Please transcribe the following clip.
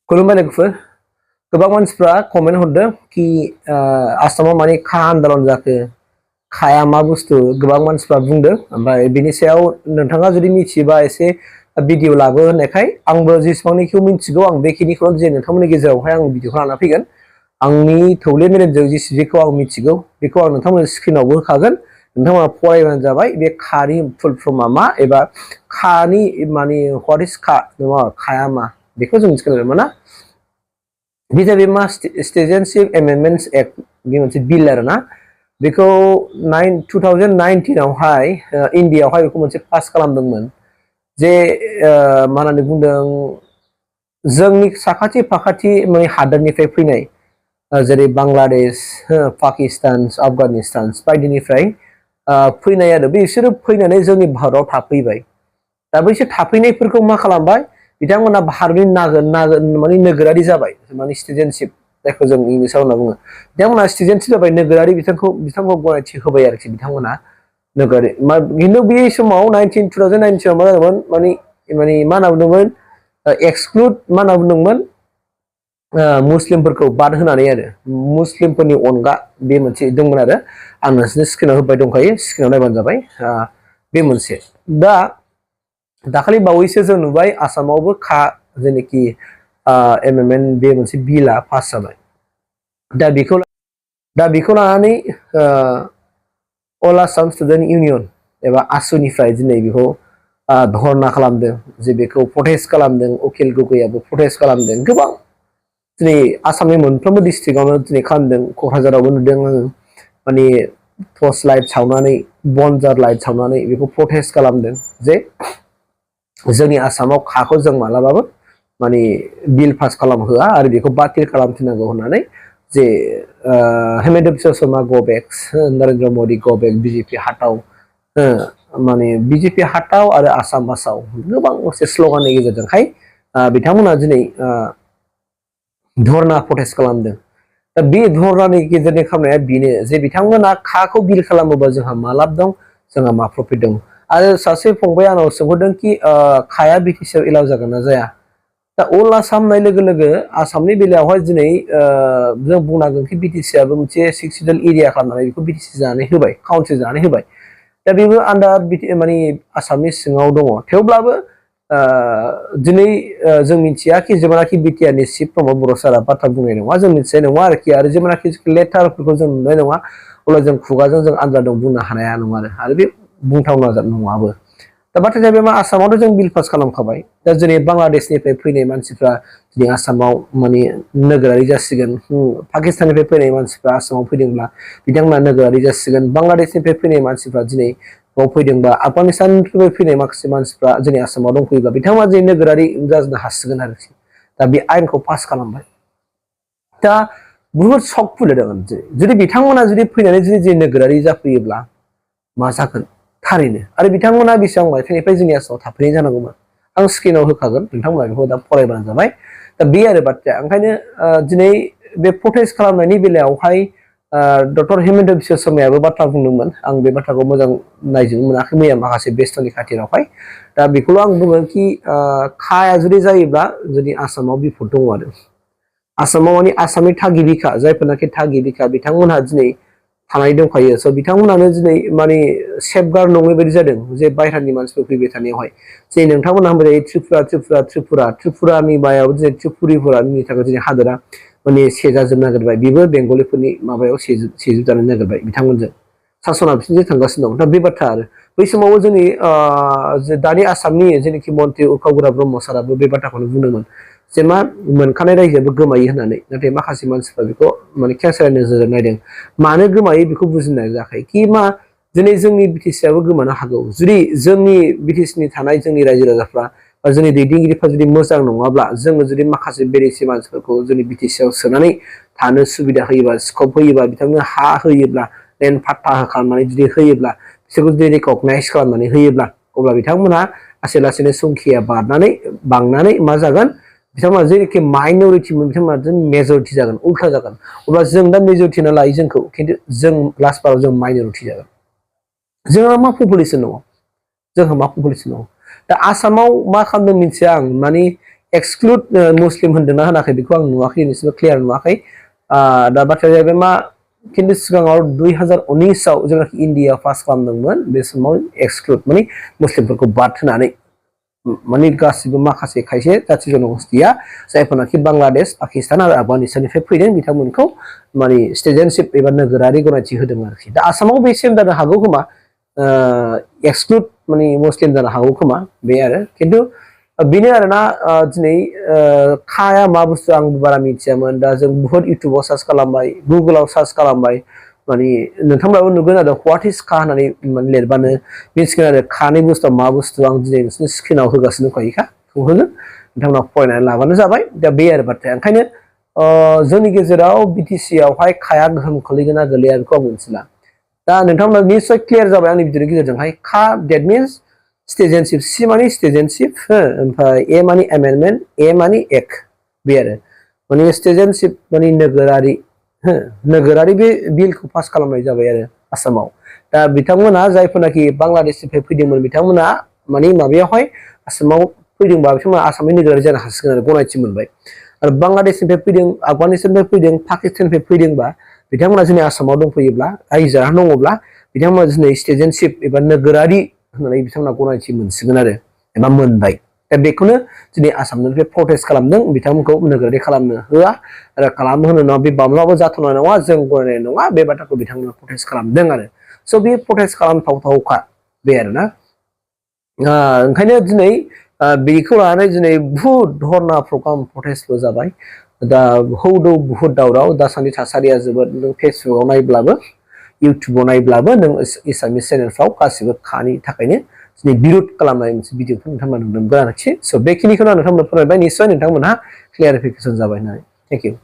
खुलुमबाय लोगोफोर गोबां मानसिफ्रा कमेन्ट हरदों कि आसामाव माने खा आन्दलन जाखो खाया मा बुस्थु गोबां मानसिफ्रा बुंदों ओमफ्राय बिनि सायाव नोंथाङा जुदि मिथियोबा एसे भिडिअ लाबो होननायखाय आंबो जेसेबांनिखौ मिथिगौ आं बेखिनिखौ जे नोंथांमोननि गेजेरावहाय आं भिडिअखौ लाना फैगोन आंनि थौले मेलेमजों जेसेबांखौ आं मिथिगौ बेखौ आं नोंथांमोननि स्क्रिनावबो होखागोन नोंथांमोना फरायबानो जाबाय बे खानि फुल फर्मआ मा एबा खानि माने व्हाट इज खा नङा खाया मा बेखौ जों मिथिगोन मोना बे मा सिटिजेनशिप एमेन्डमेन्ट एक्ट बे मोनसे बिल आरोना बेखौ 2019 आवहाय इन्डियाआवहाय बेखौ मोनसे पास खालामदोंमोन जे मा होननानै बुंदों जोंनि साखाथि फाखाथि माने हादोरनिफ्राय फैनाय जेरै बांलादेश पाकिस्तान आफगानिस्तान बायदिनिफ्राय फैनाय आरो बिसोरो फैनानै जोंनि भारतआव थाफैबाय दा बैसोर थाफैनायफोरखौ मा खालामबाय बिथांमोना भारतनि माने नोगोरारि जाबाय माने सिटिजेनशिप जायखौ जों इंलिसाव होनना बुङो बिथांमोना सिटिजेनशिप जाबाय नोगोरारि बिथांखौ गनायथि होबाय आरोखि बिथांमोना नोगोरारि खिन्थु बे समाव 2019 मा जादोंमोन माने मा होनना बुंदोंमोन exclude मा होनना बुंदोंमोन मुस्लिमफोरखौ बाद होनानै आरो मुस्लिमफोरनि अनगा बे मोनसे दंमोन आरो आं नोंसोरनो स्क्रिनाव होबाय दंखायो स्क्रिनाव नायबानो जाबाय बे मोनसे दा दाखालि बावैसो जों नुबाय आसामावबो खा जेनेखि एमेन्डमेन्ट बे मोनसे बिलआ पास जाबाय दा बेखौ लानानै अल आसाम स्टुडेन्ट इउनियन एबा आसुनिफ्राय दिनै बेखौ धरना खालामदों जे बेखौ प्रटेस्ट खालामदों उकिल गगैयाबो प्रटेस्ट खालामदों गोबां दिनै आसामनि मोनफ्रोमबो डिस्ट्रिक्टआवनो दिनै खालामदों क'क्राझारावबो नुदों आङो माने टर्च लाइट सावनानै बनजार लाइट सावनानै बेखौ प्रटेस्ट खालामदों जे जोंनि आसामाव खाखौ जों मालाबाबो माने बिल पास खालामहोआ आरो बेखौ बातिल खालामफिननांगौ होननानै जे हेमन्त बिश्व शर्मा ग'बेक नरेन्द्र मदि ग'बेक बिजेपि हाथाव माने बिजेपि हाथाव आरो आसाम बासाव गोबां मोनसे स्ल'गाननि गेजेरजोंहाय बिथांमोना दिनै धरना प्रटेस्ट खालामदों दा बे धरनानि गेजेरनि खालामनाया बेनो जे बिथांमोना खाखौ बिल खालामोबा जोंहा मा लाब दं जोंहा मा प्रफिट दं आरो सासे फंबाय आंनाव सोंहरदों कि खाया बिटिसिआव एलाउ जागोन ना जाया दा अल आसाम होननाय लोगो लोगो आसामनि बेलायावहाय दिनै जों बुंनांगोन कि बिटिसिआबो मोनसे 6 सिडुल एरिया खालामनानै बेखौ बिटिसि जानानै होबाय काउन्सिल जानानै होबाय दा बेबो आन्दार माने आसामनि सिङाव दङ थेवब्लाबो दिनै जों मिथिया कि जेब्लानाखि बिटिआरनि चिफ प्रमद बर' सारा बाथ्रा बुंनाय नङा जों मिथिनाय नङा आरोखि आरो जेब्लानाखि लेटारफोरखौ जों नुनाय नङा अब्ला जों खुगाजों जों आन्दाराव बुंनो हानाया नङा आरो बे बुंथावना नङाबो दा बाथ्राया जाहैबाय मा आसामावथ' जों बिल पास खालामखाबाय दा दिनै बांलादेशनिफ्राय फैनाय मानसिफ्रा दिनै आसामाव माने नोगोरारि जासिगोन पाकिस्ताननिफ्राय फैनाय मानसिफ्रा आसामाव फैदोंब्ला बिथांमोना नोगोरारि जासिगोन बांलादेशनिफ्राय फैनाय मानसिफ्रा दिनै फैदोंबा आफगानिस्ताननिफ्राय फैनाय माखासे मानसिफ्रा जोंनि आसामाव दंफैयोब्ला बिथांमोना जे नोगोरारि जानो हासिगोन आरोखि दा बे आयेनखौ पास खालामबाय दा बुहुत सक फैलायदों जुदि बिथांमोना जुदि फैनानै जुदि नोगोरारि जाफैयोब्ला मा जागोन थारैनो आरो बिथांमोना बेसेबां मायथाइनिफ्राय जोंनि आसामाव थाफैनाय जानांगौमोन आं स्क्रिनाव होखागोन नोंथांमोना बेखौ दा फरायबानो जाबाय दा बे आरो बाथ्राया ओंखायनो दिनै बे प्रटेस्ट खालामनायनि बेलायावहाय डक्टर हिमन्त बिश्व शर्मायाबो बाथ्रा बुंदोंमोन आं बे बाथ्राखौ मोजां नायजोबनो मोनाखै मैया माखासे बेस्थ'नि खाथिरावहाय दा बेखौल' आं बुङो कि खाया जुदि जायोब्ला जोंनि आसामाव बिपद दङ आरो आसामाव माने आसामनि थागिबिखा जायफोरनाखि थागिबिखा बिथांमोनहा दिनै थानाय दंखायो स' बिथांमोनानो दिनै माने सेफगार्ड नङै बायदि जादों जे बायह्रानि मानसिफोर फैबाय थानायावहाय जे नोंथांमोना होनबाय त्रिपुरानि मायाव दिनै त्रिपुरिफोरनि थाखाय दिनै हादोरा माने सेजाजोबनो नागिरबाय बेबो बेंगलिफोरनि माबायाव सेजोबजानो नागिरबाय बिथांमोनजों सासना बिसोरजों थांगासिनो दं दा बे बाथ्रा आरो बै समावबो जोंनि दानि आसामनि जेनाखि मन्त्रि उर्खाव ब्रह्म साराबो बे बाथ्राखौनो बुंदोंमोन जे मा मोनखानाय रायजोआबो गोमायो होननानै नाथाय माखासे मानसिफ्रा बेखौ माने खेंसालिया नोजोरजों नायदों मानो गोमायो बेखौ बुजिनो जायाखै कि मा दिनै जोंनि बिटिसिआबो गोमानो हागौ जुदि जोंनि बिटिसिनि थानाय जोंनि रायजो राजाफ्रा बा जोंनि दैदेनगिरिफ्रा जुदि मोजां नङाब्ला जोङो जुदि माखासे बेरेसि मानसिफोरखौ जोंनि बिटिसिआव सोनानै थानो सुबिदा होयोबा स्कप होयोबा बिथांनो हा होयोब्ला लेन्ड फाट्टा खालामनानै जुदि होयोब्ला बिसोरखौ जुदि रिकगनाइज खालामनानै होयोब्ला अब्ला बिथांमोनहा लासै लासैनो संख्याया बांनानै मा जागोन बिथांमोना जेरैखि माइनरिटिमोन बिथांमोना मेजरिटि जागोन उल्था जागोन अब्ला जों दा मेजरिटि होनना लायो जोंखौ खिन्थु जों लास्ट बाराव जों माइनरिटि जागोन जोंहा मा पपुलेसन दङ जोंहा मा पपुलेसन दङ दा आसामाव मा खालामदों मिथिया आं माने exclude Muslim होनदोंना होनाखै बेखौ आं नुवाखै नोंसोरबो क्लियार नुवाखै दा बाथ्राया जाहैबाय मा खिन्थु सिगाङाव 2019 आव जोंना इन्डिया पास खालामदोंमोन बे समाव एक्सक्लुड माने मुस्लिमफोरखौ बाद होनानै माने गासिबो माखासे खायसे जाथि जनगोष्ठीया जायफोरनाखि बांलादेश पाकिस्तान आरो आफगानिस्ताननिफ्राय फैदों बिथांमोनखौ माने सिटिजेनशिप एबा नोगोरारि गनायथि होदों आरोखि दा आसामाव बे सेम जानो हागौ खोमा एक्सक्लुड माने मुस्लिम जानो हागौ खोमा बे आरो खिन्थु बेनो आरोना दिनै खाया मा बुस्थु आं बारा मिथियामोन दा जों बहुत इउटुबाव सार्च खालामबाय गुगोलाव सार्च खालामबाय माने नोंथांमोनाबो नुगोन आरो व्हाट इज खा होननानै लिरबानो मिथिगोन आरो खानि बुस्थुआ मा बुस्थु आं दिनै नोंसोरनि स्क्रिनाव होगासिनो दंखायोखा होगोन नोंथांमोना फरायनानै लाबानो जाबाय दा बे आरो बाथ्राया ओंखायनो जोंनि गेजेराव बिटिसि आवहाय खाया गोहोम खोलैगोन ना गोलैया बेखौ आं मिथिला दा नोंथांमोना निसय क्लियार जाबाय आंनि भिडिअनि गेजेरजोंहाय खा डेट मिन्स सिटिजेनशिप सि माने सिटिजेनशिप ओमफ्राय ए माने एमेन्डमेन्ट ए माने एक्ट बे आरो माने सिटिजेनशिप माने नोगोरारि बे बिलखौ पास खालामनाय जाबाय आरो आसामाव दा बिथांमोना जायफोरनाखि बांलादेशनिफ्राय फैदोंमोन बिथांमोना माने माबायावहाय आसामाव फैदोंबा बिथांमोना आसामनि नोगोरारि जानो हासिगोन आरो गनायथि मोनबाय आरो बांलादेशनिफ्राय फैदों आफगानिस्ताननिफ्राय फैदों पाकिस्ताननिफ्राय फैदोंबा बिथांमोना जोंनि आसामाव दंफैयोब्ला रायजो जानानै दङब्ला बिथांमोना दिनै सिटिजेनशिप एबा नोगोरारि होननानै बिथांमोना गनायथि मोनसिगोन आरो एबा मोनबाय दा बेखौनो दिनै आसामनिफ्राय प्रटेस्ट खालामदों बिथांमोनखौ नोगोरारि खालामनो होआ आरो खालामनो होनो नङा बे माब्लाबाबो जाथावनाय नङा जों गनायनाय नङा बे बाथ्राखौ बिथांमोना प्रटेस्ट खालामदों आरो स' बे प्रटेस्ट खालामथावथावखा बे आरोना ओंखायनो दिनै बेखौ लानानै दिनै बुहुत धरना प्रग्राम प्रटेस्टबो जाबाय दा हौदौ बुहुत दावराव दासान्दि थासारिया जोबोद नों फेसबुकाव नायब्लाबो इउटुबाव नायब्लाबो नों एसामिस चेनेलफ्राव गासिबो खानि थाखायनो दिनै बिरोध खालामनाय मोनसे भिडिअखौ नोंथांमोना नुनो मोनगोन आरोखि स' बेखिनिखौनो आं नोंथांमोननो फोरमायबाय निस्सय नोंथांमोनहा क्लियारिफिकेसन जाबाय होननानै थेंक इउ